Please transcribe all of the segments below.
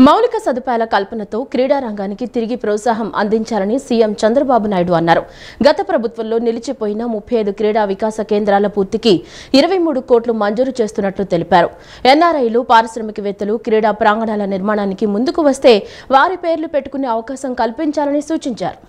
మౌలిక సదుపాయాల కల్పనతో క్రీడా రంగానికి తిరిగి ప్రోత్సాహం అందించాలని సీఎం చంద్రబాబు నాయుడు అన్నారు. గత ప్రభుత్వంలో నిలిచిపోయిన 35 క్రీడా వికాస కేంద్రాల పూర్తికి 23 కోట్లు మంజూరు చేస్తున్నట్లు తెలిపారు. ఎన్ఆర్ఐలు, పారిశ్రామికవేత్తలు క్రీడా ప్రాంగణాల నిర్మాణానికి ముందుకు వస్తే వారి పేర్లు పెట్టుకునే అవకాశం కల్పించాలని సూచించారు.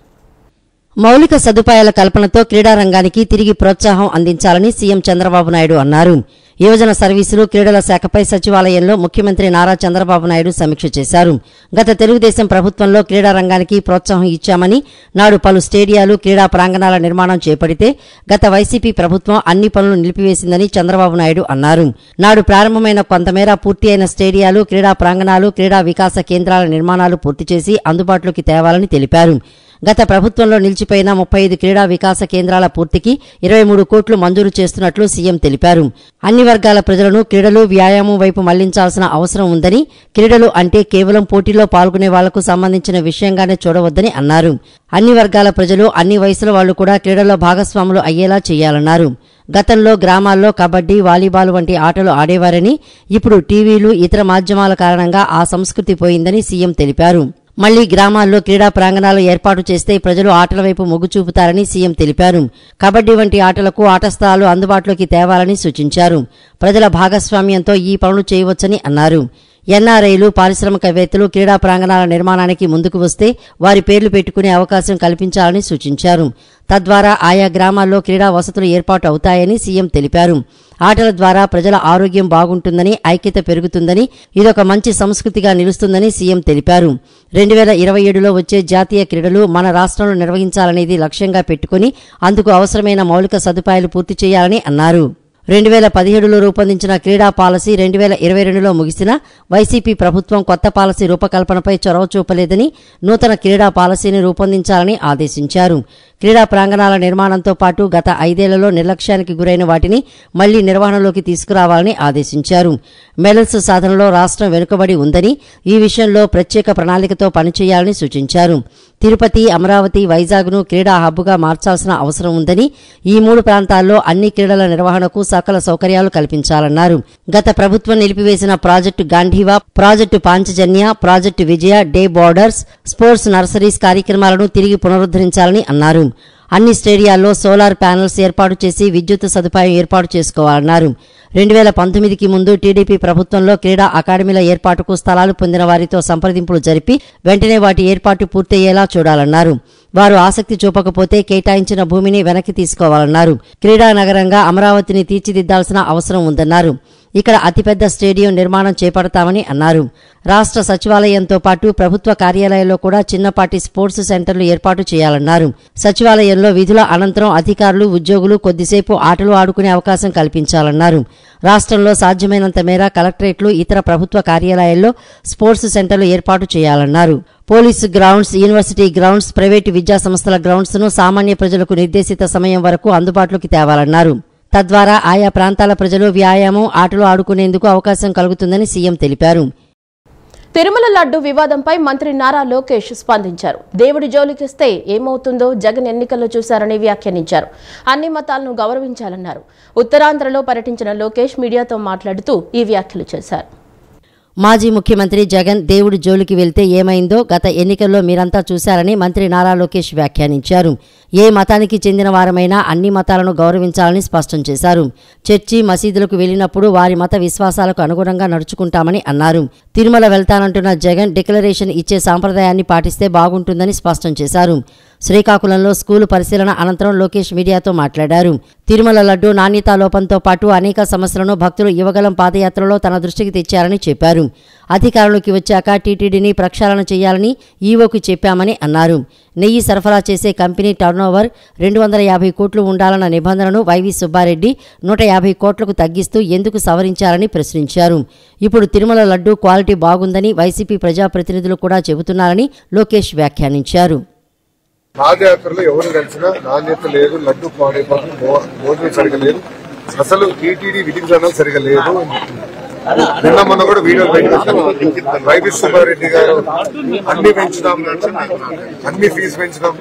మౌలిక సదుపాయాల కల్పనతో క్రీడా రంగానికి తిరిగి ప్రోత్సాహం అందించాలని సీఎం చంద్రబాబు నాయుడు అన్నారు. యువజన సర్వీసులు, క్రీడల శాఖపై సచివాలయంలో ముఖ్యమంత్రి నారా చంద్రబాబు నాయుడు సమీక్ష చేశారు. గత తెలుగుదేశం ప్రభుత్వంలో క్రీడా రంగానికి ప్రోత్సాహం ఇచ్చామని, నాడు పలు స్టేడియాలు, క్రీడా ప్రాంగణాల నిర్మాణం చేపడితే గత వైసీపీ ప్రభుత్వం అన్ని పనులు నిలిపివేసిందని చంద్రబాబు నాయుడు అన్నారు. నాడు ప్రారంభమైన కొంతమేర పూర్తి అయిన స్టేడియాలు, క్రీడా ప్రాంగణాలు, క్రీడా వికాస కేంద్రాల నిర్మాణాలు పూర్తి చేసి అందుబాటులోకి తేవాలని తెలిపారు. గత ప్రభుత్వంలో నిలిచిపోయిన 35 క్రీడా వికాస కేంద్రాల పూర్తికి 23 కోట్లు మంజూరు చేస్తున్నట్లు సీఎం తెలిపారు. అన్ని వర్గాల ప్రజలను క్రీడలు, వ్యాయామం వైపు మళ్లించాల్సిన అవసరం ఉందని, క్రీడలు అంటే కేవలం పోటీలో పాల్గొనే వాళ్లకు సంబంధించిన విషయంగానే చూడవద్దని అన్నారు. అన్ని వర్గాల ప్రజలు, అన్ని వయసుల వాళ్లు కూడా క్రీడల్లో భాగస్వాములు అయ్యేలా చేయాలన్నారు. గతంలో గ్రామాల్లో కబడ్డీ, వాలీబాల్ వంటి ఆటలు ఆడేవారని, ఇప్పుడు టీవీలు, ఇతర మాధ్యమాల కారణంగా ఆ సంస్కృతి పోయిందని సీఎం తెలిపారు. మళ్లీ గ్రామాల్లో క్రీడా ప్రాంగణాలు ఏర్పాటు చేస్తే ప్రజలు ఆటల వైపు మొగ్గు చూపుతారని సీఎం తెలిపారు. కబడ్డీ వంటి ఆటలకు ఆట స్థలాలు అందుబాటులోకి తేవాలని సూచించారు. ప్రజల భాగస్వామ్యంతో ఈ పనులు చేయవచ్చని అన్నారు. ఎన్ఆర్ఐలు, పారిశ్రామికవేత్తలు క్రీడా ప్రాంగణాల నిర్మాణానికి ముందుకు వస్తే వారి పేర్లు పెట్టుకునే అవకాశం కల్పించాలని సూచించారు. తద్వారా ఆయా గ్రామాల్లో క్రీడా వసతులు ఏర్పాటు అవుతాయని సీఎం తెలిపారు. ఆటల ద్వారా ప్రజల ఆరోగ్యం బాగుంటుందని, ఐక్యత పెరుగుతుందని, ఇదొక మంచి సంస్కృతిగా నిలుస్తుందని సీఎం తెలిపారు. 2027లో వచ్చే జాతీయ క్రీడలు మన రాష్ట్రంలో నిర్వహించాలనేది లక్ష్యంగా పెట్టుకుని అందుకు అవసరమైన మౌలిక సదుపాయాలు పూర్తి చేయాలని అన్నారు. 2017లో రూపొందించిన క్రీడా పాలసీ 2022లో ముగిసిన వైసీపీ ప్రభుత్వం కొత్త పాలసీ రూపకల్పనపై చొరవ చూపలేదని, నూతన క్రీడా పాలసీని రూపొందించాలని ఆదేశించారు. క్రీడా ప్రాంగణాల నిర్మాణంతో పాటు గత 5 ఏళ్లలో నిర్లక్ష్యానికి గురైన వాటిని మళ్లీ నిర్వహణలోకి తీసుకురావాలని ఆదేశించారు. మెడల్స్ సాధనలో రాష్ట్రం వెనుకబడి ఉందని, ఈ విషయంలో ప్రత్యేక ప్రణాళికతో పనిచేయాలని సూచించారు. తిరుపతి, అమరావతి, వైజాగ్ను క్రీడా హబ్గా మార్చాల్సిన అవసరం ఉందని, ఈ 3 ప్రాంతాల్లో అన్ని క్రీడల నిర్వహణకు సకల సౌకర్యాలు కల్పించాలన్నారు. గత ప్రభుత్వం నిలిపివేసిన ప్రాజెక్టు గాంధీవా, ప్రాజెక్టు పాంచజన్య, ప్రాజెక్టు విజయ, డే బోర్డర్స్, స్పోర్ట్స్ నర్సరీస్ కార్యక్రమాలను తిరిగి పునరుద్ధరించాలని అన్నారు. అన్ని స్టేడియాల్లో సోలార్ ప్యానెల్స్ ఏర్పాటు చేసి విద్యుత్ సదుపాయం ఏర్పాటు చేసుకోవాలన్నారు. 2019కి ముందు టీడీపీ ప్రభుత్వంలో క్రీడా అకాడమీల ఏర్పాటుకు స్థలాలు పొందిన వారితో సంప్రదింపులు జరిపి వెంటనే వాటి ఏర్పాటు పూర్తయ్యేలా చూడాలన్నారు. వారు ఆసక్తి చూపకపోతే కేటాయించిన భూమిని వెనక్కి తీసుకోవాలన్నారు. క్రీడా నగరంగా అమరావతిని తీర్చిదిద్దాల్సిన అవసరం ఉందన్నారు. ఇక్కడ అతిపెద్ద స్టేడియం నిర్మాణం చేపడతామని అన్నారు. రాష్ట్ర సచివాలయంతో పాటు ప్రభుత్వ కార్యాలయాల్లో కూడా చిన్నపాటి స్పోర్ట్స్ సెంటర్లు ఏర్పాటు చేయాలన్నారు. సచివాలయంలో విధుల అనంతరం అధికారులు, ఉద్యోగులు కొద్దిసేపు ఆటలు ఆడుకునే అవకాశం కల్పించాలన్నారు. రాష్ట్రంలో సాధ్యమైనంత మేర కలెక్టరేట్లు, ఇతర ప్రభుత్వ కార్యాలయాల్లో స్పోర్ట్స్ సెంటర్లు ఏర్పాటు చేయాలన్నారు. Police grounds, university grounds, private విద్యా సంస్థల గ్రౌండ్స్ ను సామాన్య ప్రజలకు నిర్దేశిత సమయం వరకు అందుబాటులోకి తేవాలన్నారు. తద్వారా ఆయా ప్రాంతాల ప్రజలు వ్యాయామం, ఆటలు ఆడుకునేందుకు అవకాశం కలుగుతుందని సీఎం తెలిపారు. తిరుమల లడ్డు వివాదంపై మంత్రి నారా లోకేష్ స్పందించారు. దేవుడి జోలికిస్తే ఏమవుతుందో జగన్ ఎన్నికల్లో చూశారని వ్యాఖ్యానించారు. అన్ని మతాలను గౌరవించాలన్నారు. ఉత్తరాంధ్రలో పర్యటించిన లోకేష్ మీడియాతో మాట్లాడుతూ ఈ వ్యాఖ్యలు చేశారు. మాజీ ముఖ్యమంత్రి జగన్ దేవుడి జోలికి వెళ్తే ఏమైందో గత ఎన్నికల్లో మీరంతా చూశారని మంత్రి నారా లోకేష్ వ్యాఖ్యానించారు. ఏ మతానికి చెందిన వారమైనా అన్ని మతాలను గౌరవించాలని స్పష్టం చేశారు. చర్చి, మసీదులకు వెళ్లినప్పుడు వారి మత విశ్వాసాలకు అనుగుణంగా నడుచుకుంటామని అన్నారు. తిరుమల వెళ్తానంటున్న జగన్ డిక్లరేషన్ ఇచ్చే సాంప్రదాయాన్ని పాటిస్తే బాగుంటుందని స్పష్టం చేశారు. శ్రీకాకుళంలో స్కూలు పరిశీలన అనంతరం లోకేష్ మీడియాతో మాట్లాడారు. తిరుమల లడ్డు నాణ్యతా లోపంతో పాటు అనేక సమస్యలను భక్తులు యువగలం పాదయాత్రలో తన దృష్టికి తెచ్చారని చెప్పారు. అధికారంలోకి వచ్చాక టీటీడీని ప్రక్షాళన చేయాలని ఈవోకు చెప్పామని అన్నారు. నెయ్యి సరఫరా చేసే కంపెనీ టర్నోవర్ 250 కోట్లు ఉండాలన్న నిబంధనను వైవి సుబ్బారెడ్డి 150 కోట్లకు తగ్గిస్తూ ఎందుకు సవరించారని ప్రశ్నించారు. ఇప్పుడు తిరుమల లడ్డు క్వాలిటీ బాగుందని వైసీపీ ప్రజాప్రతినిధులు కూడా చెబుతున్నారని లోకేష్ వ్యాఖ్యానించారు. పాదయాత్రలో ఎవరు కలిసినా నాణ్యత లేదు, లడ్డు పాడైపోతుంది, భోజనం సరిగా లేదు, అసలు టీటీడీ విధి విధానాలు సరిగా లేదు. నిన్న మొన్న కూడా వీడియోలు బయటకు వైవి సుబ్బారెడ్డి గారు అన్ని పెంచుదాం, అన్ని ఫీజు పెంచుదాం,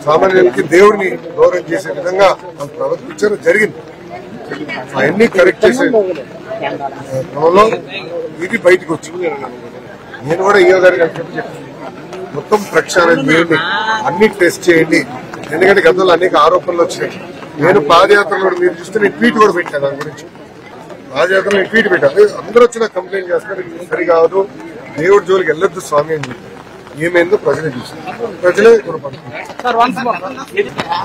సామాన్యులకి దేవుడిని గౌరవం చేసే విధంగా ప్రవర్తించడం జరిగింది. అవన్నీ కరెక్ట్ చేసే క్రమంలో ఇది బయటకు వచ్చింది. నేను కూడా ఈయో గారికి చెప్పి మొత్తం ప్రక్షాళన చేయండి, అన్ని టెస్ట్ చేయండి. ఎందుకంటే గతంలో అనేక ఆరోపణలు వచ్చినాయి. నేను పాదయాత్రలో మీరు చూస్తే నేను ట్వీట్ కూడా పెట్టాను దాని గురించి. పాదయాత్రలో నేను ట్వీట్ పెట్టాను. అందరూ వచ్చి నాకు కంప్లైంట్ చేస్తారు, ఇది సరికాదు, దేవుడి జోలికి వెళ్ళొద్దు స్వామి అని చెప్పి. ఏమైందో ప్రజలే చూస్తారు, ప్రజలే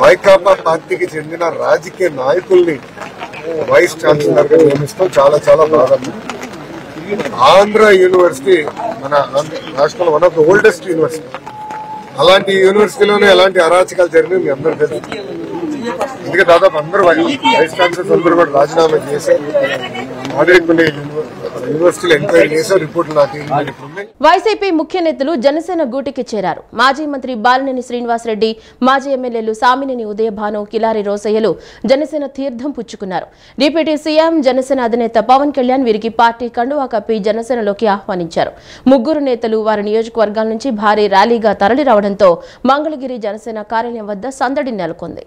వైకాపా పార్టీకి చెందిన రాజకీయ నాయకుల్ని వైస్ ఛాన్సలర్ గా నియమిస్తాం. చాలా చాలా బాగా. ఆంధ్ర యూనివర్సిటీ మన రాష్ట్రంలో one of the oldest university. అలాంటి యూనివర్సిటీలోనే ఎలాంటి అరాచకాలు జరిగినాయి మీ అందరూ తెలుసు. అందుకే దాదాపు అందరూ వైస్ ఛాన్సలర్స్ అందరూ కూడా రాజీనామా చేశారు. ఆల్రెడీ కొన్ని యూనివర్సిటీలు ఎంక్వైరీ చేశారు, రిపోర్టులు నాకు ఉన్నాయి. వైసీపీ ముఖ్య నేతలు జనసేన గూటికి చేరారు. మాజీ మంత్రి బాలినేని శ్రీనివాసరెడ్డి, మాజీ ఎమ్మెల్యేలు సామినేని ఉదయభాను, కిలారి రోసయ్యలు జనసేన తీర్థం పుచ్చుకున్నారు. డిప్యూటీ సీఎం జనసేన అధినేత పవన్ కళ్యాణ్ వీరికి పార్టీ కండువా కప్పి జనసేనలోకి ఆహ్వానించారు. ముగ్గురు నేతలు వారి నియోజకవర్గాల నుంచి భారీ ర్యాలీగా తరలి రావడంతో మంగళగిరి జనసేన కార్యాలయం వద్ద సందడి నెలకొంది.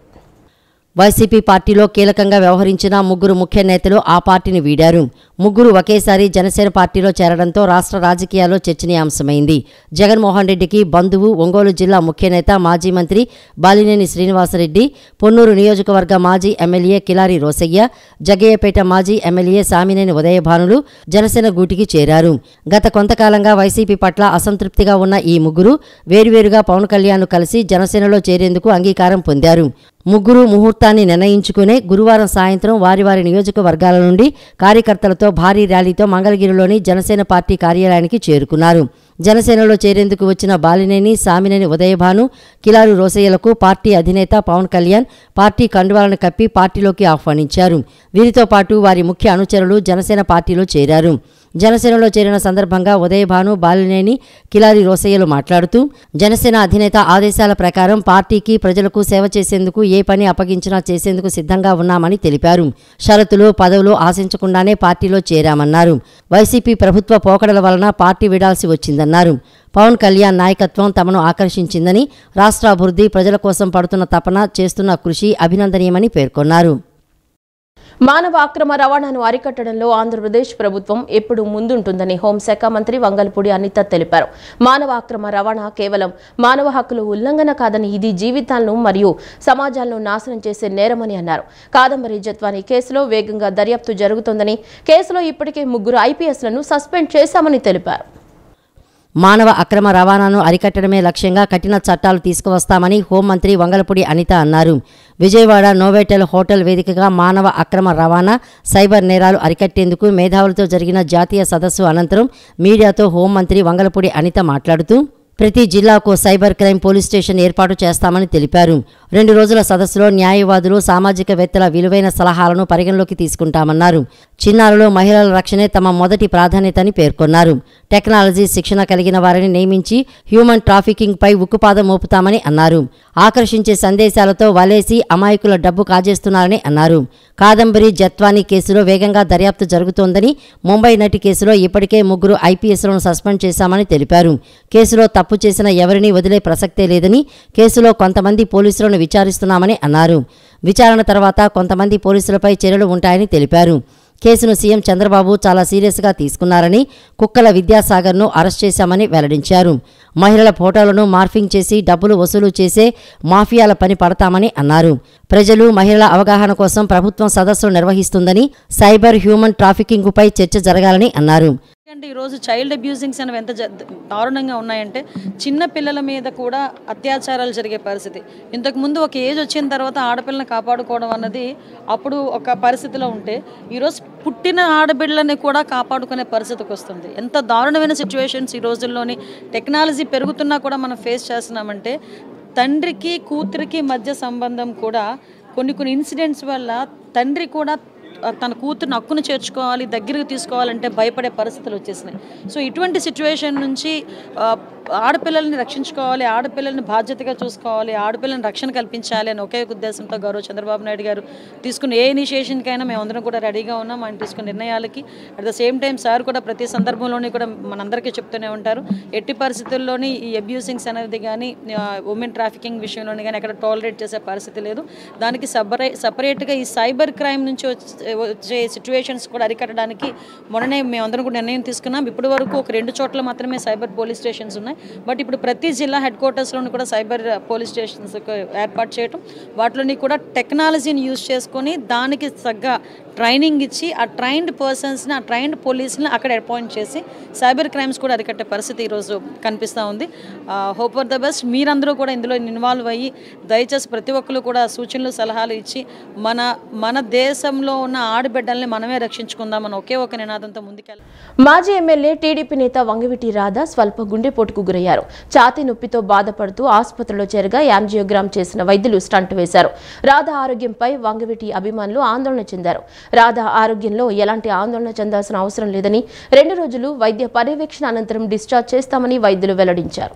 వైసీపీ పార్టీలో కీలకంగా వ్యవహరించిన ముగ్గురు ముఖ్య నేతలు ఆ పార్టీని వీడారు. ముగ్గురు ఒకేసారి జనసేన పార్టీలో చేరడంతో రాష్ట్ర రాజకీయాల్లో చర్చనీయాంశమైంది. జగన్మోహన్ రెడ్డికి బంధువు, ఒంగోలు జిల్లా ముఖ్య నేత మాజీ మంత్రి బాలినేని శ్రీనివాసరెడ్డి, పొన్నూరు నియోజకవర్గ మాజీ ఎమ్మెల్యే కిలారి రోసయ్య, జగ్గయ్యపేట మాజీ ఎమ్మెల్యే సామినేని ఉదయభానులు జనసేన గూటికి చేరారు. గత కొంతకాలంగా వైసీపీ పట్ల అసంతృప్తిగా ఉన్న ఈ ముగ్గురు వేరువేరుగా పవన్ కళ్యాణ్ను కలిసి జనసేనలో చేరేందుకు అంగీకారం పొందారు. ముగ్గురు ముహూర్తాన్ని నిర్ణయించుకునే గురువారం సాయంత్రం వారి వారి నియోజకవర్గాల నుండి కార్యకర్తలతో భారీ ర్యాలీతో మంగళగిరిలోని జనసేన పార్టీ కార్యాలయానికి చేరుకున్నారు. జనసేనలో చేరేందుకు వచ్చిన బాలినేని, సామినేని ఉదయభాను, కిలారు రోసయ్యలకు పార్టీ అధినేత పవన్ కళ్యాణ్ పార్టీ కండువాలను కప్పి పార్టీలోకి ఆహ్వానించారు. వీరితో పాటు వారి ముఖ్య అనుచరులు జనసేన పార్టీలో చేరారు. జనసేనలో చేరిన సందర్భంగా ఉదయభాను, బాలినేని, కిలారి రోసయ్యలు మాట్లాడుతూ జనసేన అధినేత ఆదేశాల ప్రకారం పార్టీకి, ప్రజలకు సేవ చేసేందుకు ఏ పని అప్పగించినా చేసేందుకు సిద్ధంగా ఉన్నామని తెలిపారు. షరతులు, పదవులు ఆశించకుండానే పార్టీలో చేరామన్నారు. వైసీపీ ప్రభుత్వ పోకడల వలన పార్టీ విడాల్సి వచ్చిందన్నారు. పవన్ కళ్యాణ్ నాయకత్వం తమను ఆకర్షించిందని, రాష్ట్ర అభివృద్ధి, ప్రజల కోసం పడుతున్న తపన, చేస్తున్న కృషి అభినందనీయమని పేర్కొన్నారు. మానవ అక్రమ రవాణాను అరికట్టడంలో ఆంధ్రప్రదేశ్ ప్రభుత్వం ఎప్పుడు ముందుంటుందని హోంశాఖ మంత్రి వంగల్పూడి అనిత తెలిపారు. మానవ అక్రమ రవాణా కేవలం మానవ హక్కుల ఉల్లంఘన కాదని, ఇది జీవితాలను మరియు సమాజాలను నాశనం చేసే నేరమని అన్నారు. కాదంబరి జత్వాని కేసులో వేగంగా దర్యాప్తు జరుగుతోందని, కేసులో ఇప్పటికే 3 IPSలను సస్పెండ్ చేశామని తెలిపారు. మానవ అక్రమ రవాణాను అరికట్టడమే లక్ష్యంగా కఠిన చట్టాలు తీసుకువస్తామని హోంమంత్రి వంగలపూడి అనిత అన్నారు. విజయవాడ నోవెటెల్ హోటల్ వేదికగా మానవ అక్రమ రవాణా, సైబర్ నేరాలు అరికట్టేందుకు మేధావులతో జరిగిన జాతీయ సదస్సు అనంతరం మీడియాతో హోంమంత్రి వంగలపూడి అనిత మాట్లాడుతూ ప్రతి జిల్లాకు సైబర్ క్రైమ్ పోలీస్ స్టేషన్ ఏర్పాటు చేస్తామని తెలిపారు. 2 రోజుల సదస్సులో న్యాయవాదులు, సామాజికవేత్తల విలువైన సలహాలను పరిగణలోకి తీసుకుంటామన్నారు. చిన్నారులు, మహిళల రక్షణే తమ మొదటి ప్రాధాన్యతని పేర్కొన్నారు. టెక్నాలజీ శిక్షణ కలిగిన వారిని నియమించి హ్యూమన్ ట్రాఫికింగ్ పై ఉక్కుపాదం మోపుతామని అన్నారు. ఆకర్షించే సందేశాలతో వలేసి అమాయకుల డబ్బు కాజేస్తున్నారని అన్నారు. కాదంబరి జత్వాని కేసులో వేగంగా దర్యాప్తు జరుగుతోందని, ముంబై నటి కేసులో ఇప్పటికే 3 IPSలను సస్పెండ్ చేశామని తెలిపారు. కేసులో తప్పు చేసిన ఎవరినీ వదిలే ప్రసక్తే లేదని, కేసులో కొంతమంది పోలీసులను విచారిస్తున్నామని అన్నారు. విచారణ తర్వాత కొంతమంది పోలీసులపై చర్యలు ఉంటాయని తెలిపారు. కేసును సీఎం చంద్రబాబు చాలా సీరియస్గా తీసుకున్నారని, కుక్కల విద్యాసాగర్ను అరెస్ట్ చేశామని వెల్లడించారు. మహిళల ఫోటోలను మార్ఫింగ్ చేసి డబ్బులు వసూలు చేసే మాఫియాల పని పడతామని అన్నారు. ప్రజలు, మహిళల అవగాహన కోసం ప్రభుత్వం సదస్సులు నిర్వహిస్తుందని, సైబర్ హ్యూమన్ ట్రాఫికింగ్పై చర్చ జరగాలని అన్నారు. అంటే ఈరోజు చైల్డ్ అబ్యూజింగ్స్ అనేవి ఎంత దారుణంగా ఉన్నాయంటే, చిన్న పిల్లల మీద కూడా అత్యాచారాలు జరిగే పరిస్థితి. ఇంతకుముందు ఒక ఏజ్ వచ్చిన తర్వాత ఆడపిల్లని కాపాడుకోవడం అన్నది అప్పుడు ఒక పరిస్థితిలో ఉంటే, ఈరోజు పుట్టిన ఆడబిడ్డలని కూడా కాపాడుకునే పరిస్థితికి వస్తుంది. ఎంత దారుణమైన సిచ్యువేషన్స్ ఈ రోజుల్లోని టెక్నాలజీ పెరుగుతున్నా కూడా మనం ఫేస్ చేస్తున్నామంటే, తండ్రికి కూతురికి మధ్య సంబంధం కూడా కొన్ని ఇన్సిడెంట్స్ వల్ల తండ్రి కూడా తన కూతురుని హక్కును చేర్చుకోవాలి, దగ్గరికి తీసుకోవాలంటే భయపడే పరిస్థితులు వచ్చేసినాయి. సో ఇటువంటి సిచ్యువేషన్ నుంచి ఆడపిల్లల్ని రక్షించుకోవాలి, ఆడపిల్లల్ని బాధ్యతగా చూసుకోవాలి, ఆడపిల్లల్ని రక్షణ కల్పించాలి అని ఒకే ఉద్దేశంతో గౌరవ చంద్రబాబు నాయుడు గారు తీసుకున్న ఏ ఇనిషియేషన్కైనా మేమందరం కూడా రెడీగా ఉన్నాం. ఆయన తీసుకున్న నిర్ణయాలకి at the same time sir కూడా ప్రతి సందర్భంలోని కూడా మనందరికీ చెప్తూనే ఉంటారు, ఎట్టి పరిస్థితుల్లోని ఈ అబ్యూసింగ్స్ అనేది కానీ ఉమెన్ ట్రాఫికింగ్ విషయంలోని కానీ ఎక్కడ టాలరేట్ చేసే పరిస్థితి లేదు. దానికి సపరేట్గా ఈ సైబర్ క్రైమ్ నుంచి వచ్చే సిచ్యువేషన్స్ కూడా అరికట్టడానికి మొన్ననే మేమందరం కూడా నిర్ణయం తీసుకున్నాం. ఇప్పటి వరకు ఒక 2 చోట్ల మాత్రమే సైబర్ పోలీస్ స్టేషన్స్ ఉన్నాయి. బట్ ఇప్పుడు ప్రతి జిల్లా హెడ్ క్వార్టర్స్లోని కూడా సైబర్ పోలీస్ స్టేషన్స్ ఏర్పాటు చేయడం, వాటిలోని కూడా టెక్నాలజీని యూజ్ చేసుకొని దానికి తగ్గ ట్రైనింగ్ ఇచ్చి ఆ ట్రైన్డ్ పర్సన్స్ని, ఆ ట్రైన్డ్ పోలీసుని అక్కడ అపాయింట్ చేసి సైబర్ క్రైమ్స్ కూడా అరికట్టే పరిస్థితి ఈరోజు కనిపిస్తూ ఉంది. Hope for the best. మీరందరూ కూడా ఇందులో ఇన్వాల్వ్ అయ్యి దయచేసి ప్రతి ఒక్కరు కూడా సూచనలు సలహాలు ఇచ్చి మన దేశంలో ఉన్న ఆడబిడ్డల్ని మనమే రక్షించుకుందామని ఒకే ఒక నినాదంతో ముందుకెళ్ళాలి. మాజీ ఎమ్మెల్యే టీడీపీ నేత వంగవీటి రాధ స్వల్ప గుండెపోటుకు గురయ్యారు. ఛాతీ నొప్పితో బాధపడుతూ ఆసుపత్రిలో చేరగా యాంజియోగ్రామ్ చేసిన వైద్యులు స్టంట్ వేశారు. రాధ ఆరోగ్యంపై వంగవీటి అభిమానులు ఆందోళన చెందారు. రాధ ఆరోగ్యంలో ఎలాంటి ఆందోళన చెందాల్సిన అవసరం లేదని, 2 రోజులు వైద్య పర్యవేక్షణ అనంతరం డిశ్చార్జ్ చేస్తామని వైద్యులు వెల్లడించారు.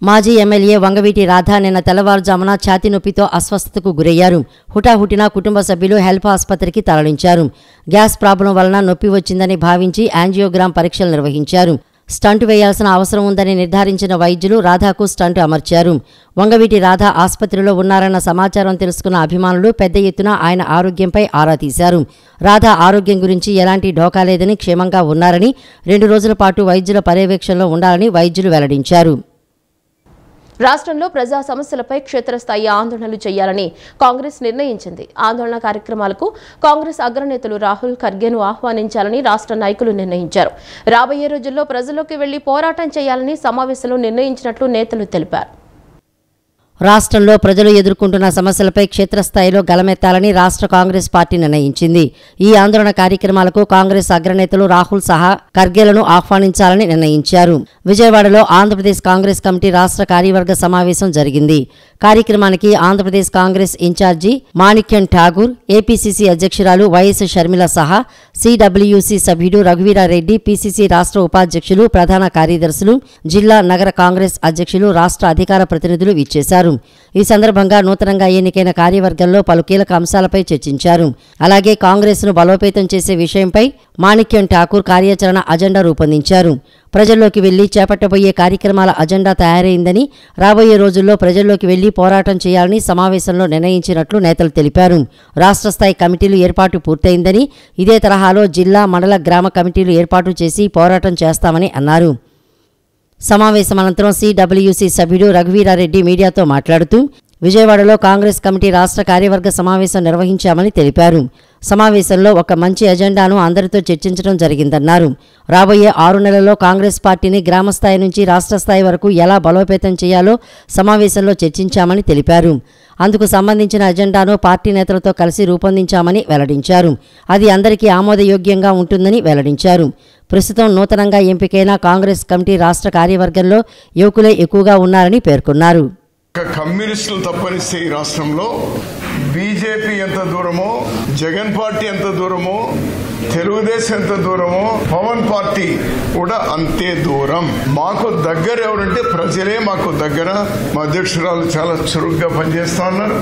మాజీ ఎమ్మెల్యే వంగవీటి రాధ నిన్న తెల్లవారుజామున ఛాతీ నొప్పితో అస్వస్థతకు గురయ్యారు. హుటాహుటిన కుటుంబ సభ్యులు హెల్ప్ ఆసుపత్రికి తరలించారు. గ్యాస్ ప్రాబ్లం వలన నొప్పి వచ్చిందని భావించి యాంజియోగ్రామ్ పరీక్షలు నిర్వహించారు. స్టంట్ వేయాల్సిన అవసరం ఉందని నిర్ధారించిన వైద్యులు రాధాకు స్టంట్ అమర్చారు. వంగవీటి రాధ ఆసుపత్రిలో ఉన్నారన్న సమాచారం తెలుసుకున్న అభిమానులు పెద్ద ఎత్తున ఆయన ఆరోగ్యంపై ఆరా తీశారు. రాధ ఆరోగ్యం గురించి ఎలాంటి ఢోకా లేదని, క్షేమంగా ఉన్నారని, 2 రోజుల పాటు వైద్యుల పర్యవేక్షణలో ఉండాలని వైద్యులు వెల్లడించారు. రాష్ట్రంలో ప్రజా సమస్యలపై క్షేత్రస్థాయి ఆందోళనలు చేయాలని కాంగ్రెస్ నిర్ణయించింది. ఆందోళన కార్యక్రమాలకు కాంగ్రెస్ అగ్రనేతలు రాహుల్ ఖర్గేను ఆహ్వానించాలని రాష్ట్ర నాయకులు నిర్ణయించారు. రాబోయే రోజుల్లో ప్రజల్లోకి వెళ్లి పోరాటం చేయాలని సమావేశంలో నిర్ణయించినట్లు నేతలు తెలిపారు. రాష్ట్రంలో ప్రజలు ఎదుర్కొంటున్న సమస్యలపై క్షేత్రస్థాయిలో గలమెత్తాలని రాష్ట్ర కాంగ్రెస్ పార్టీ నిర్ణయించింది. ఈ ఆందోళన కార్యక్రమాలకు కాంగ్రెస్ అగ్రనేతలు రాహుల్ సహా ఖర్గేలను ఆహ్వానించాలని నిర్ణయించారు. విజయవాడలో ఆంధ్రప్రదేశ్ కాంగ్రెస్ కమిటీ రాష్ట్ర కార్యవర్గ సమావేశం జరిగింది. కార్యక్రమానికి ఆంధ్రప్రదేశ్ కాంగ్రెస్ ఇన్ఛార్జి మాణిక్యం ఠాగూర్, ఏపీసీసీ అధ్యక్షురాలు వైఎస్ షర్మిల సహా సిడబ్ల్యూసీ సభ్యుడు రఘువీరారెడ్డి, పీసీసీ రాష్ట్ర ఉపాధ్యక్షులు, ప్రధాన కార్యదర్శులు, జిల్లా నగర కాంగ్రెస్ అధ్యక్షులు, రాష్ట్ర అధికార ప్రతినిధులు విచ్చేశారు. ఈ సందర్భంగా నూతనంగా ఎన్నికైన కార్యవర్గంలో పలు కీలక అంశాలపై చర్చించారు. అలాగే కాంగ్రెస్ను బలోపేతం చేసే విషయంపై మాణిక్యం ఠాకూర్ కార్యాచరణ అజెండా రూపొందించారు. ప్రజల్లోకి వెళ్లి చేపట్టబోయే కార్యక్రమాల అజెండా తయారైందని, రాబోయే రోజుల్లో ప్రజల్లోకి వెళ్లి పోరాటం చేయాలని సమావేశంలో నిర్ణయించినట్లు నేతలు తెలిపారు. రాష్ట్ర స్థాయి కమిటీలు ఏర్పాటు పూర్తయిందని, ఇదే తరహాలో జిల్లా, మండల, గ్రామ కమిటీలు ఏర్పాటు చేసి పోరాటం చేస్తామని అన్నారు. సమావేశం అనంతరం సిడబ్ల్యూసీ సభ్యుడు రఘువీరారెడ్డి మీడియాతో మాట్లాడుతూ విజయవాడలో కాంగ్రెస్ కమిటీ రాష్ట్ర కార్యవర్గ సమావేశం నిర్వహించామని తెలిపారు. సమావేశంలో ఒక మంచి ఎజెండాను అందరితో చర్చించడం జరిగిందన్నారు. రాబోయే 6 నెలల్లో కాంగ్రెస్ పార్టీని గ్రామస్థాయి నుంచి రాష్ట్ర స్థాయి వరకు ఎలా బలోపేతం చేయాలో సమావేశంలో చర్చించామని తెలిపారు. అందుకు సంబంధించిన ఎజెండాను పార్టీ నేతలతో కలిసి రూపొందించామని వెల్లడించారు. అది అందరికీ ఆమోదయోగ్యంగా ఉంటుందని వెల్లడించారు. ప్రస్తుతం నూతనంగా ఎంపికైన కాంగ్రెస్ కమిటీ రాష్ట్ర కార్యవర్గంలో యువకులే ఎక్కువగా ఉన్నారని పేర్కొన్నారు. కమ్యూనిస్టులు తప్పనిస్తే ఈ రాష్ట్రంలో బీజేపీ ఎంత దూరమో, జగన్ పార్టీ ఎంత దూరమో, తెలుగుదేశం ఎంత దూరమో, పవన్ పార్టీ కూడా అంతే దూరం. మాకు దగ్గర ఎవరంటే ప్రజలే మాకు దగ్గర. మా అధ్యక్షురాలు చాలా చురుగ్గా పనిచేస్తా ఉన్నారు.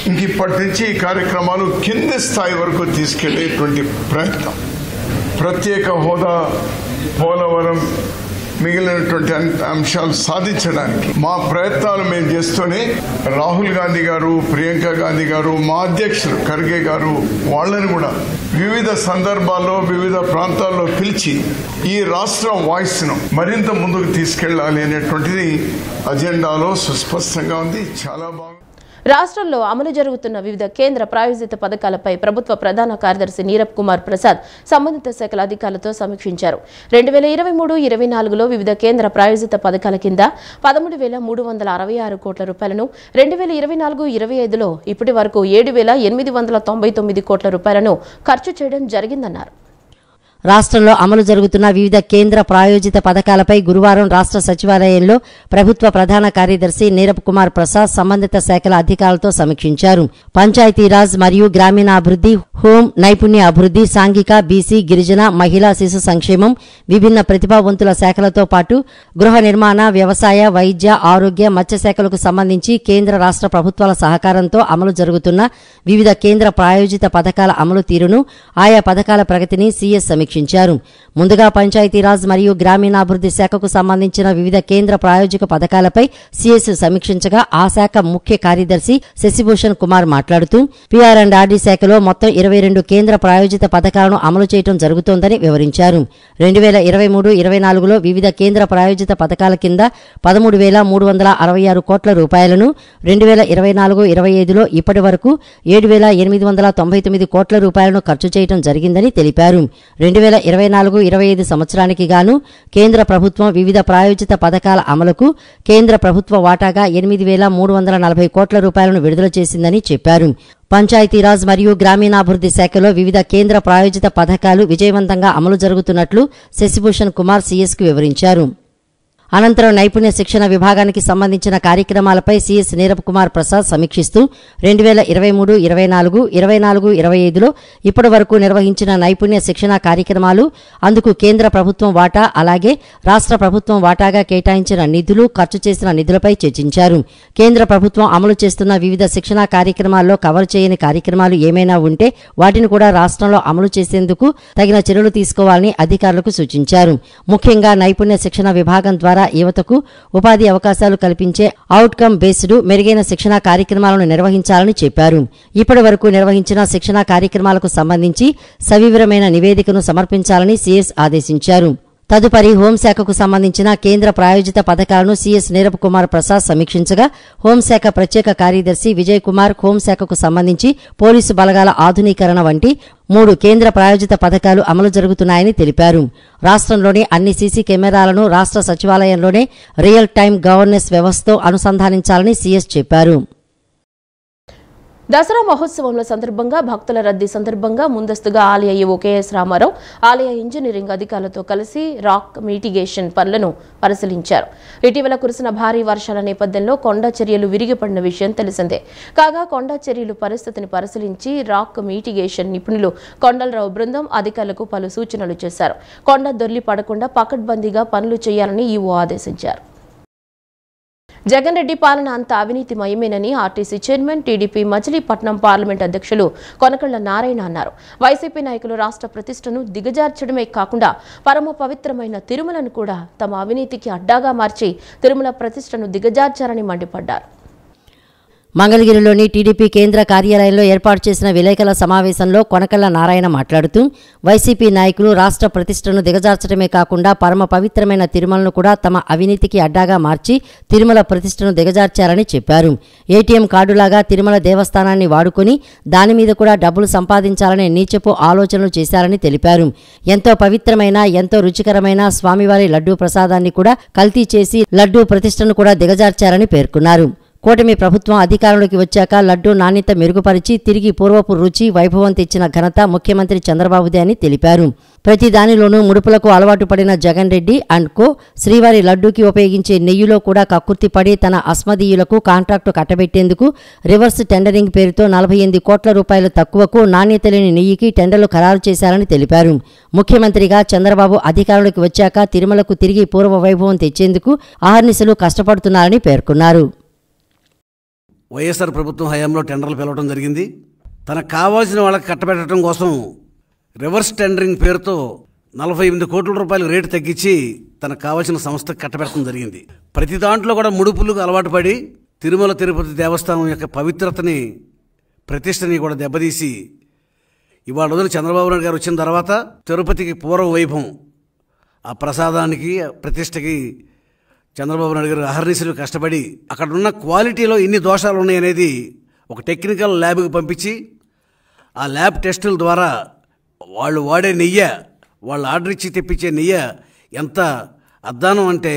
ఇంక ఇప్పటి నుంచి ఈ కార్యక్రమాలు కింది స్థాయి వరకు తీసుకెళ్లేటువంటి ప్రయత్నం, ప్రత్యేక హోదా, పోలవరం, మిగిలినటువంటి అంశాలు సాధించడానికి మా ప్రయత్నాలు మేము చేస్తూనే రాహుల్ గాంధీ గారు, ప్రియాంక గాంధీ గారు, మా అధ్యక్షులు ఖర్గే గారు వాళ్ళని కూడా వివిధ సందర్భాల్లో వివిధ ప్రాంతాల్లో పిలిచి ఈ రాష్ట్ర వాయిస్ను మరింత ముందుకు తీసుకెళ్లాలి అనేటువంటిది అజెండాలో సుస్పష్టంగా ఉంది. చాలా బాగుంది. రాష్ట్రంలో అమలు జరుగుతున్న వివిధ కేంద్ర ప్రాయోజిత పథకాలపై ప్రభుత్వ ప్రధాన కార్యదర్శి నీరబ్ కుమార్ ప్రసాద్ సంబంధిత శాఖల అధికారులతో సమీక్షించారు. 2023-24లో వివిధ కేంద్ర ప్రాయోజిత పథకాల కింద 13,366 కోట్ల రూపాయలను, 2024-25లో ఇప్పటి వరకు 7,899 కోట్ల రూపాయలను ఖర్చు చేయడం జరిగిందన్నారు. రాష్ట్రంలో అమలు జరుగుతున్న వివిధ కేంద్ర ప్రాయోజిత పథకాలపై గురువారం రాష్ట్ర సచివాలయంలో ప్రభుత్వ ప్రధాన కార్యదర్శి నీరబ్ కుమార్ ప్రసాద్ సంబంధిత శాఖల అధికారులతో సమీక్షించారు. పంచాయతీరాజ్ మరియు గ్రామీణాభివృద్ధి, హోం, నైపుణ్య అభివృద్ధి, సాంఘిక, బీసీ, గిరిజన, మహిళా, శిశు సంక్షేమం, విభిన్న ప్రతిభావంతుల శాఖలతో పాటు గృహ నిర్మాణ, వ్యవసాయ, వైద్య, ఆరోగ్య, మత్స్య శాఖలకు సంబంధించి కేంద్ర రాష్ట్ర ప్రభుత్వాల సహకారంతో అమలు జరుగుతున్న వివిధ కేంద్ర ప్రాయోజిత పథకాల అమలు తీరును, ఆయా పథకాల ప్రగతిని సీఎస్ సమీక్షించారు. ముందుగా పంచాయతీరాజ్ మరియు గ్రామీణాభివృద్ధి శాఖకు సంబంధించిన వివిధ కేంద్ర ప్రాయోజిక పథకాలపై సీఎస్ సమీక్షించగా ఆ శాఖ ముఖ్య కార్యదర్శి శశిభూషణ్ కుమార్ మాట్లాడుతూ పీఆర్&ఆర్డీ శాఖలో మొత్తం 22 కేంద్ర ప్రాయోజిత పథకాలను అమలు చేయడం జరుగుతోందని వివరించారు. 2023-24లో వివిధ కేంద్ర ప్రాయోజిత పథకాల కింద 13,366 కోట్ల రూపాయలను, 2024-25లో ఇప్పటి వరకు 7,899 కోట్ల రూపాయలను ఖర్చు చేయడం జరిగిందని తెలిపారు. 2024-25 సంవత్సరానికి గాను కేంద్ర ప్రభుత్వం వివిధ ప్రాయోజిత పథకాల అమలుకు కేంద్ర ప్రభుత్వ వాటాగా 8,340 కోట్ల రూపాయలను విడుదల చేసిందని చెప్పారు. పంచాయతీరాజ్ మరియు గ్రామీణాభివృద్ధి శాఖలో వివిధ కేంద్ర ప్రాయోజిత పథకాలు విజయవంతంగా అమలు జరుగుతున్నట్లు శశిభూషణ్ కుమార్ సీఎస్కు వివరించారు. అనంతరం నైపుణ్య శిక్షణ విభాగానికి సంబంధించిన కార్యక్రమాలపై సీఎస్ నీరబ్ కుమార్ ప్రసాద్ సమీక్షిస్తూ 2023-24, 24-25లో ఇప్పటి వరకు నిర్వహించిన నైపుణ్య శిక్షణ కార్యక్రమాలు, అందుకు కేంద్ర ప్రభుత్వం వాటా, అలాగే రాష్ట్ర ప్రభుత్వం వాటాగా కేటాయించిన నిధులు, ఖర్చు చేసిన నిధులపై చర్చించారు. కేంద్ర ప్రభుత్వం అమలు చేస్తున్న వివిధ శిక్షణా కార్యక్రమాల్లో కవర్ చేయని కార్యక్రమాలు ఏమైనా ఉంటే వాటిని కూడా రాష్ట్రంలో అమలు చేసేందుకు తగిన చర్యలు తీసుకోవాలని అధికారులకు సూచించారు. ముఖ్యంగా నైపుణ్య శిక్షణ విభాగం ద్వారా యువతకు ఉపాధి అవకాశాలు కల్పించే అవుట్కమ్ బేస్డ్ మెరుగైన శిక్షణా కార్యక్రమాలను నిర్వహించాలని చెప్పారు. ఇప్పటి వరకు నిర్వహించిన శిక్షణా కార్యక్రమాలకు సంబంధించి సవివరమైన నివేదికను సమర్పించాలని సీఎస్ ఆదేశించారు. తదుపరి హోంశాఖకు సంబంధించిన కేంద్ర ప్రాయోజిత పథకాలను సీఎస్ నీరబ్ కుమార్ ప్రసాద్ సమీక్షించగా హోంశాఖ ప్రత్యేక కార్యదర్శి విజయ్ కుమార్ హోంశాఖకు సంబంధించి పోలీసు బలగాల ఆధునీకరణ వంటి 3 కేంద్ర ప్రాయోజిత పథకాలు అమలు జరుగుతున్నాయని తెలిపారు. రాష్ట్రంలోని అన్ని సీసీ కెమెరాలను రాష్ట్ర సచివాలయంలోనే రియల్ టైం గవర్నెన్స్ వ్యవస్థతో అనుసంధానించాలని సీఎస్ చెప్పారు. దసరా మహోత్సవంలో సందర్భంగా భక్తుల రద్దీ సందర్భంగా ముందస్తుగా ఆలయ ఈవో కేఎస్ రామారావు ఆలయ ఇంజనీరింగ్ అధికారులతో కలిసి రాక్ మిటిగేషన్ పనులను పరిశీలించారు. ఇటీవల కురిసిన భారీ వర్షాల నేపథ్యంలో కొండ చర్యలు విరిగిపడిన విషయం తెలిసిందే. కాగా కొండ చర్యలు పరిస్థితిని పరిశీలించి రాక్ మిటిగేషన్ నిపుణులు కొండలరావు బృందం అధికారులకు పలు సూచనలు చేశారు. కొండ దొర్లి పడకుండా పకడ్బందీగా పనులు చేయాలని ఈవో ఆదేశించారు. జగన్ రెడ్డి పాలన అంత అవినీతిమయమేనని RTC chairman, TDP Machilipatnam parliament అధ్యక్షులు కొనకళ్ల నారాయణ అన్నారు. వైసీపీ నాయకులు రాష్ట్ర ప్రతిష్టను దిగజార్చడమే కాకుండా పరమ పవిత్రమైన తిరుమలను కూడా తమ అవినీతికి అడ్డాగా మార్చి తిరుమల ప్రతిష్టను దిగజార్చారని మండిపడ్డారు. మంగళగిరిలోని టీడీపీ కేంద్ర కార్యాలయంలో ఏర్పాటు చేసిన విలేకరుల సమావేశంలో కొనకళ్ల నారాయణ మాట్లాడుతూ వైసీపీ నాయకులు రాష్ట్ర ప్రతిష్టను దిగజార్చడమే కాకుండా పరమ పవిత్రమైన తిరుమలను కూడా తమ అవినీతికి అడ్డాగా మార్చి తిరుమల ప్రతిష్టను దిగజార్చారని చెప్పారు. ఏటీఎం కార్డులాగా తిరుమల దేవస్థానాన్ని వాడుకొని దాని మీద కూడా డబ్బులు సంపాదించాలనే నీచపు ఆలోచనలు చేశారని తెలిపారు. ఎంతో పవిత్రమైన, ఎంతో రుచికరమైన స్వామివారి లడ్డూ ప్రసాదాన్ని కూడా కల్తీ చేసి లడ్డూ ప్రతిష్టను కూడా దిగజార్చారని పేర్కొన్నారు. కూటమి ప్రభుత్వం అధికారంలోకి వచ్చాక లడ్డూ నాణ్యత మెరుగుపరిచి తిరిగి పూర్వపు రుచి, వైభవం తెచ్చిన ఘనత ముఖ్యమంత్రి చంద్రబాబుదే అని తెలిపారు. ప్రతి దానిలోనూ ముడుపులకు అలవాటు పడిన జగన్ రెడ్డి అండ్ కో శ్రీవారి లడ్డూకి ఉపయోగించే నెయ్యిలో కూడా కక్కుర్తిపడి తన అస్మదీయులకు కాంట్రాక్టు కట్టబెట్టేందుకు రివర్స్ టెండరింగ్ పేరుతో 48 కోట్ల రూపాయలు తక్కువకు నాణ్యత లేని నెయ్యికి టెండర్లు ఖరారు చేశారని తెలిపారు. ముఖ్యమంత్రిగా చంద్రబాబు అధికారంలోకి వచ్చాక తిరుమలకు తిరిగి పూర్వ వైభవం తెచ్చేందుకు అహర్నిశలు కష్టపడుతున్నారని పేర్కొన్నారు. వైఎస్ఆర్ ప్రభుత్వం హయాంలో టెండర్లు పిలవడం జరిగింది. తనకు కావాల్సిన వాళ్ళకి కట్టబెట్టడం కోసం రివర్స్ టెండరింగ్ పేరుతో 48 కోట్ల రూపాయలు రేటు తగ్గించి తనకు కావాల్సిన సంస్థకు కట్టబెట్టడం జరిగింది. ప్రతి దాంట్లో కూడా ముడుపులకు అలవాటు పడి తిరుమల తిరుపతి దేవస్థానం యొక్క పవిత్రతని, ప్రతిష్టని కూడా దెబ్బతీసి ఇవాళ రోజున చంద్రబాబు నాయుడు గారు వచ్చిన తర్వాత తిరుపతికి పూర్వ వైభవం, ఆ ప్రసాదానికి, ప్రతిష్టకి చంద్రబాబు నాయుడు గారు అహర్నిశలు కష్టపడి అక్కడ ఉన్న క్వాలిటీలో ఎన్ని దోషాలు ఉన్నాయనేది ఒక టెక్నికల్ ల్యాబ్కి పంపించి ఆ ల్యాబ్ టెస్టుల ద్వారా వాళ్ళు వాడే నెయ్యి, వాళ్ళు ఆర్డర్ ఇచ్చి తెప్పించే నెయ్యి ఎంత అద్దానం అంటే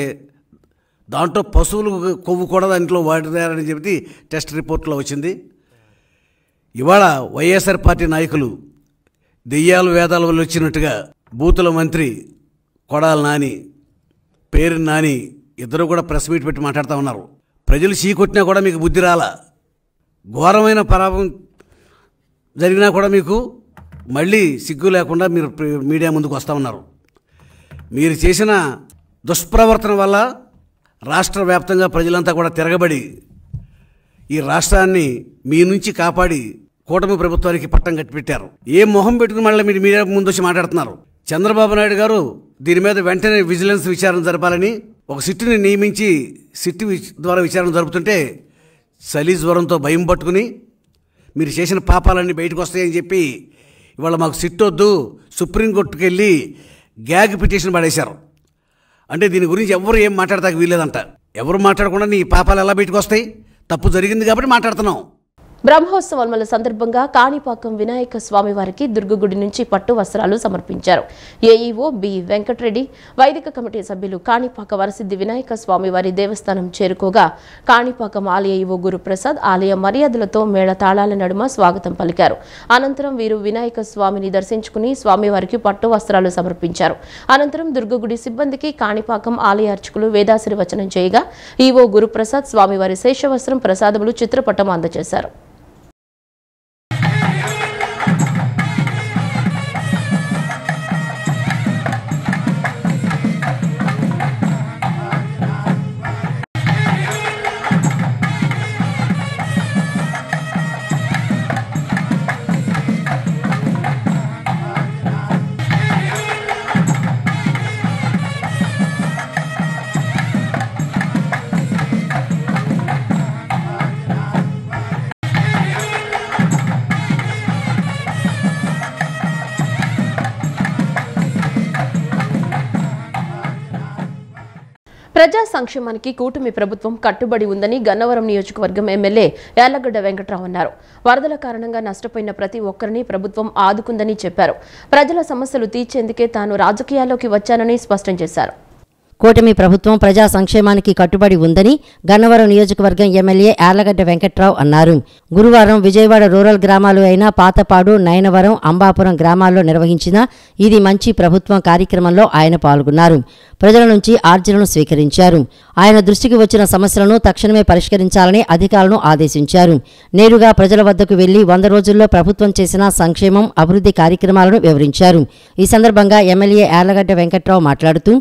దాంట్లో పశువులు కొవ్వు కూడా దాంట్లో వాడారని చెప్పి టెస్ట్ రిపోర్ట్లో వచ్చింది. ఇవాళ వైఎస్ఆర్ పార్టీ నాయకులు దెయ్యాలు వేదాల వల్ల వచ్చినట్టుగా బూతుల మంత్రి కొడాల నాని, పేరు నాని ఇద్దరు కూడా ప్రెస్ మీట్ పెట్టి మాట్లాడుతూ ఉన్నారు. ప్రజలు చీకొట్టినా కూడా మీకు బుద్ధి రాలా, ఘోరమైన పరాభం జరిగినా కూడా మీకు మళ్ళీ సిగ్గు లేకుండా మీరు మీడియా ముందుకు వస్తూ ఉన్నారు. మీరు చేసిన దుష్ప్రవర్తన వల్ల రాష్ట్ర వ్యాప్తంగా ప్రజలంతా కూడా తిరగబడి ఈ రాష్ట్రాన్ని మీ నుంచి కాపాడి కూటమి ప్రభుత్వానికి పట్టం కట్టిపెట్టారు. ఏ మొహం పెట్టుకుని మళ్ళీ మీరు మీడియా ముందు వచ్చి మాట్లాడుతున్నారు. చంద్రబాబు నాయుడు గారు దీని మీద వెంటనే విజిలెన్స్ విచారణ జరపాలని ఒక సిట్టుని నియమించి సిట్టు ద్వారా విచారణ జరుపుతుంటే చలి జ్వరంతో భయం పట్టుకుని మీరు చేసిన పాపాలన్నీ బయటకు వస్తాయని చెప్పి ఇవాళ మాకు సిట్టు వద్దు, సుప్రీంకోర్టుకు వెళ్ళి గ్యాగ్ పిటిషన్ పడేశారు. అంటే దీని గురించి ఎవరు ఏం మాట్లాడతాక వీల్లేదంట. ఎవరు మాట్లాడకుండా నీ పాపాలు ఎలా బయటకు వస్తాయి? తప్పు జరిగింది కాబట్టి మాట్లాడుతున్నాం. బ్రహ్మోత్సవాల సందర్భంగా కాణిపాకం వినాయక స్వామి వారికి దుర్గగుడి నుంచి పట్టు వస్త్రాలు సమర్పించారు. ఏఈఓ బి వెంకటరెడ్డి, వైదిక కమిటీ సభ్యులు కాణిపాక వరసిద్ధి వినాయక స్వామి వారి దేవస్థానం చేరుకోగా కాణిపాకం ఆలయ ఈవో గురుప్రసాద్ ఆలయ మర్యాదలతో మేళతాళాల నడుమ స్వాగతం పలికారు. అనంతరం వీరు వినాయక స్వామిని దర్శించుకుని స్వామివారికి పట్టు వస్త్రాలు సమర్పించారు. అనంతరం దుర్గగుడి సిబ్బందికి కాణిపాకం ఆలయ అర్చకులు వేదాశీర్వచనం చేయగా ఈవో గురుప్రసాద్ స్వామివారి శేషవస్త్రం, ప్రసాదములు, చిత్రపటం అందజేశారు. ప్రజా సంక్షేమానికి కూటమి ప్రభుత్వం కట్టుబడి ఉందని గన్నవరం నియోజకవర్గం ఎమ్మెల్యే యార్లగడ్డ వెంకట్రావు అన్నారు. వరదల కారణంగా నష్టపోయిన ప్రతి ఒక్కరిని ప్రభుత్వం ఆదుకుందని చెప్పారు. ప్రజల సమస్యలు తీర్చేందుకే తాను రాజకీయాల్లోకి వచ్చానని స్పష్టం చేశారు. కూటమి ప్రభుత్వం ప్రజా సంక్షేమానికి కట్టుబడి ఉందని గన్నవరం నియోజకవర్గం ఎమ్మెల్యే యార్లగడ్డ వెంకట్రావు అన్నారు. గురువారం విజయవాడ రూరల్ గ్రామాలు అయిన పాతపాడు, నయనవరం, అంబాపురం గ్రామాల్లో నిర్వహించిన ఇది మంచి ప్రభుత్వం కార్యక్రమంలో ఆయన పాల్గొన్నారు. ప్రజల నుంచి ఆర్జీలను స్వీకరించారు. ఆయన దృష్టికి వచ్చిన సమస్యలను తక్షణమే పరిష్కరించాలని అధికారులను ఆదేశించారు. నేరుగా ప్రజల వద్దకు వెళ్లి 100 రోజుల్లో ప్రభుత్వం చేసిన సంక్షేమం, అభివృద్ధి కార్యక్రమాలను వివరించారు. ఈ సందర్భంగా ఎమ్మెల్యే యార్లగడ్డ వెంకట్రావు మాట్లాడుతూ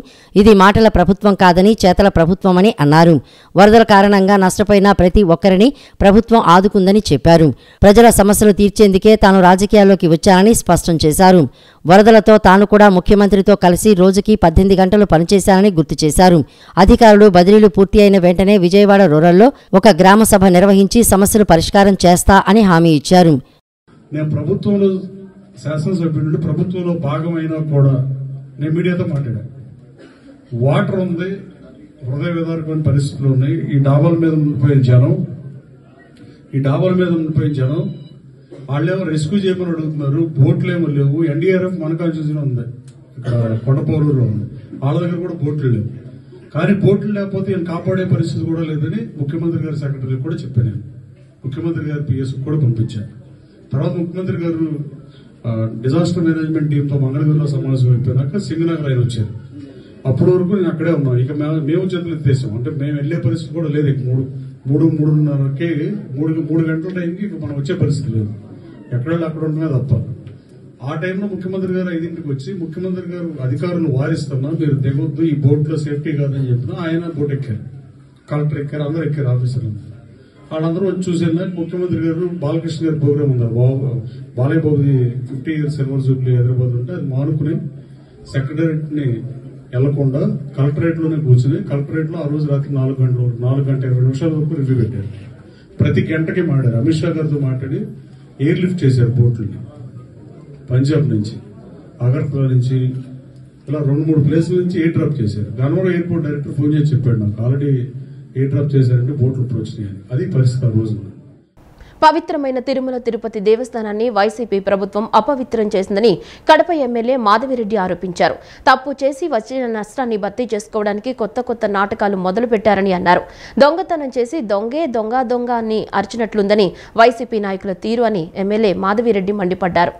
ఇది మాటల ప్రభుత్వం కాదని చేతల ప్రభుత్వమని అన్నారు. వరదల కారణంగా నష్టపోయిన ప్రతి ఒక్కరిని ప్రభుత్వం ఆదుకుందని చెప్పారు. ప్రజల సమస్యలు తీర్చేందుకే తాను రాజకీయాల్లోకి వచ్చానని స్పష్టం చేశారు. వరదలతో తాను కూడా ముఖ్యమంత్రితో కలిసి రోజుకి 18 గంటలు పనిచేశానని గుర్తు చేశారు. అధికారులు బదిలీలు పూర్తి అయిన వెంటనే విజయవాడ రూరల్లో ఒక గ్రామ సభ నిర్వహించి సమస్యలు పరిష్కారం చేస్తా అని హామీ ఇచ్చారు. నేను ప్రభుత్వంలో శాసనసభ్యుడు, ప్రభుత్వంలో భాగమైనా కూడా నేను మీడియాతో మాట్లాడాను. వాటర్ ఉంది, హృదయ విదారకమైన పరిస్థితులు ఉన్నాయి. ఈ డాబాల మీద ఉండిపోయిన జనం వాళ్ళేమో రెస్క్యూ చేయమని అడుగుతున్నారు. బోట్లు ఏమో లేవు. ఎన్డీఆర్ఎఫ్ మన కాన్స్టిట్యూన్సీలో ఉంది, ఇక్కడ కొండపౌరూరులో ఉంది. వాళ్ళ దగ్గర కూడా బోట్లు లేవు. కానీ బోట్లు లేకపోతే ఈయన కాపాడే పరిస్థితి కూడా లేదని ముఖ్యమంత్రి గారి సెక్రటరీ కూడా చెప్పాను. నేను ముఖ్యమంత్రి గారి పిఎస్ కూడా పంపించాను. తర్వాత ముఖ్యమంత్రి గారు డిజాస్టర్ మేనేజ్మెంట్ టీంతో మంగళగిరిలో సమావేశం అయిపోయినాక సింగనగర్ ఆయన వచ్చారు. అప్పటి వరకు నేను అక్కడే ఉన్నాను. ఇక మేము చేతులు ఎత్తేసాం. అంటే మేము వెళ్లే పరిస్థితి కూడా లేదు. ఇక 3:30కి 3 గంటల టైంకి ఇక మనం వచ్చే పరిస్థితి లేదు. ఎక్కడెళ్ళి అక్కడ ఉండమే తప్ప. ఆ టైంలో ముఖ్యమంత్రి గారు 5ంటికి వచ్చి ముఖ్యమంత్రి గారు అధికారులు వారిస్తున్నా, మీరు దిగొద్దు, ఈ బోట్లో సేఫ్టీ కాదని చెప్పినా ఆయన బోట్ ఎక్కారు, కలెక్టర్ ఎక్కారు, అందరూ ఎక్కారు, ఆఫీసర్లు. వాళ్ళందరూ వచ్చి చూసేలా ముఖ్యమంత్రి గారు బాలకృష్ణ గారి ప్రోగ్రామ్ ఉన్నారు, బాలయ్య బాబుది 50 years సిల్వర్ జూబ్లీ హైదరాబాద్ ఉంటే అది మానుకుని సెక్రటరేట్ ని వెళ్లకుండా కలెక్టరేట్ లోనే కూర్చుని కలెక్టరేట్ లో ఆ రోజు రాత్రి 4 గంటల 20 నిమిషాల వరకు రివ్యూ పెట్టారు. ప్రతి గంటకి మాట్లాడారు. అమిత్ షా గారితో మాట్లాడి ఎయిర్ లిఫ్ట్ చేశారు బోట్లని. పంజాబ్ నుంచి, అగర్తలా నుంచి, ఇలా 2-3 ప్లేసుల నుంచి ఎయిర్ డ్రాప్ చేశారు. గన్నవరం ఎయిర్పోర్ట్ డైరెక్టర్ ఫోన్ చేసి చెప్పాడు నాకు, ఆల్రెడీ ఎయిర్ డ్రాప్ చేశారంటే బోట్లు ఇప్పుడు వచ్చినాయని. అది పరిస్థితి ఆ రోజు. పవిత్రమైన తిరుమల తిరుపతి దేవస్థానాన్ని వైసీపీ ప్రభుత్వం అపవిత్రం చేసిందని కడప ఎమ్మెల్యే మాధవిరెడ్డి ఆరోపించారు. తప్పు చేసి వచ్చిన నష్టాన్ని భర్తీ చేసుకోవడానికి కొత్త నాటకాలు మొదలుపెట్టారని అన్నారు. దొంగతనం చేసి దొంగ అని అరిచినట్లుందని వైసీపీ నాయకుల తీరు అని ఎమ్మెల్యే మాధవిరెడ్డి మండిపడ్డారు.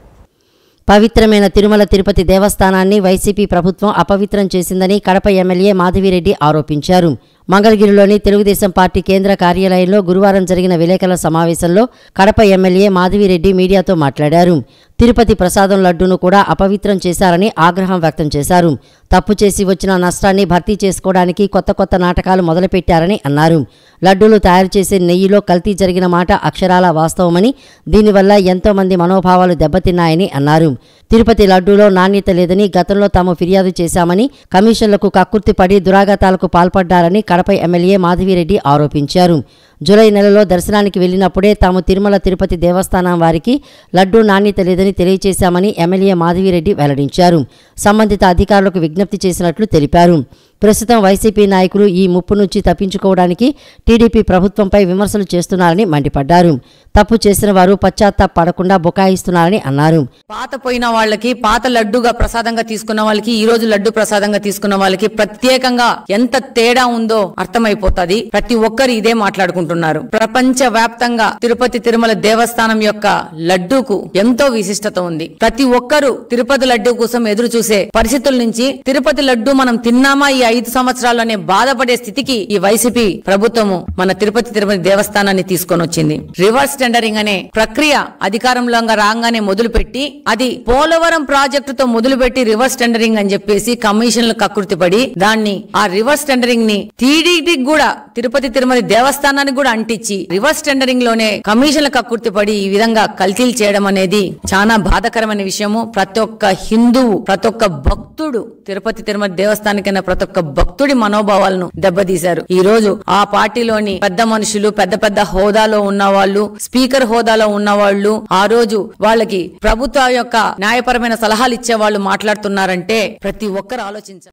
పవిత్రమైన తిరుమల తిరుపతి దేవస్థానాన్ని వైసీపీ ప్రభుత్వం అపవిత్రం చేసిందని కడప ఎమ్మెల్యే మాధవిరెడ్డి ఆరోపించారు. మంగళగిరిలోని తెలుగుదేశం పార్టీ కేంద్ర కార్యాలయంలో గురువారం జరిగిన విలేకరుల సమావేశంలో కడప ఎమ్మెల్యే మాధవిరెడ్డి మీడియాతో మాట్లాడారు. తిరుపతి ప్రసాదం లడ్డూను కూడా అపవిత్రం చేశారని ఆగ్రహం వ్యక్తం చేశారు. తప్పు చేసి వచ్చిన నష్టాన్ని భర్తీ చేసుకోవడానికి కొత్త నాటకాలు మొదలుపెట్టారని అన్నారు. లడ్డూలు తయారు చేసే నెయ్యిలో కల్తీ జరిగిన మాట అక్షరాల వాస్తవమని, దీనివల్ల ఎంతో మంది మనోభావాలు దెబ్బతిన్నాయని అన్నారు. తిరుపతి లడ్డూలో నాణ్యత లేదని గతంలో తాము ఫిర్యాదు చేశామని, కమిషన్లకు కక్కుర్తిపడి దురాఘాతాలకు పాల్పడ్డారని కడప ఎమ్మెల్యే మాధవిరెడ్డి ఆరోపించారు. జూలై నెలలో దర్శనానికి వెళ్లినప్పుడే తాము తిరుమల తిరుపతి దేవస్థానం వారికి లడ్డూ నాణ్యత లేదని తెలియజేశామని ఎమ్మెల్యే మాధవిరెడ్డి వెల్లడించారు. సంబంధిత అధికారులకు విజ్ఞప్తి చేసినట్లు తెలిపారు. ప్రస్తుతం వైసీపీ నాయకులు ఈ ముప్పు నుంచి తప్పించుకోవడానికి టీడీపీ ప్రభుత్వంపై విమర్శలు చేస్తున్నారని మండిపడ్డారు. తప్పు చేసిన వారు పశ్చాత్తాపడకుండా బుకాయిస్తున్నారని అన్నారు. పాత పోయిన వాళ్ళకి, పాత లడ్డుగా ప్రసాదంగా తీసుకున్న వాళ్ళకి, ఈ రోజు లడ్డు ప్రసాదంగా తీసుకున్న వాళ్ళకి ప్రత్యేకంగా ఎంత తేడా ఉందో అర్థమైపోతుంది. ప్రతి ఒక్కరు ఇదే మాట్లాడుకుంటున్నారు. ప్రపంచ వ్యాప్తంగా తిరుపతి తిరుమల దేవస్థానం యొక్క లడ్డూకు ఎంతో విశిష్టత ఉంది. ప్రతి ఒక్కరు తిరుపతి లడ్డూ కోసం ఎదురు చూసే పరిస్థితుల నుంచి తిరుపతి లడ్డూ మనం తిన్నామా ఈ 5 సంవత్సరాల్లోనే బాధపడే స్థితికి ఈ వైసీపీ ప్రభుత్వము మన తిరుపతి దేవస్థానాన్ని తీసుకొని వచ్చింది. రివర్స్ టెండరింగ్ అనే ప్రక్రియ అధికారంలో రాగానే మొదలుపెట్టి, అది పోలవరం ప్రాజెక్టుతో మొదలుపెట్టి రివర్స్ టెండరింగ్ అని చెప్పేసి కమిషన్లు కక్కుర్తిపడి దాన్ని, ఆ రివర్స్ టెండరింగ్ ని టీడీపీకి కూడా, తిరుపతి తిరుమల దేవస్థానానికి కూడా అంటించి రివర్స్ టెండరింగ్ లోనే కమిషన్ల కక్కుర్తిపడి ఈ విధంగా కల్తీలు చేయడం అనేది చాలా బాధాకరమైన విషయము. ప్రతి ఒక్క హిందువు, ప్రతి ఒక్క భక్తుడు, తిరుపతి తిరుమల దేవస్థానికైనా ప్రతి ఒక్క భక్తుడి మనోభావాలను దెబ్బతీశారు. ఈ రోజు ఆ పార్టీలోని పెద్ద మనుషులు, పెద్ద హోదాలో ఉన్నవాళ్లు, స్పీకర్ హోదాలో ఉన్నవాళ్లు, ఆ రోజు వాళ్ళకి ప్రభుత్వ యొక్క న్యాయపరమైన సలహాలు ఇచ్చే వాళ్ళు మాట్లాడుతున్నారంటే ప్రతి ఒక్కరు ఆలోచించారు.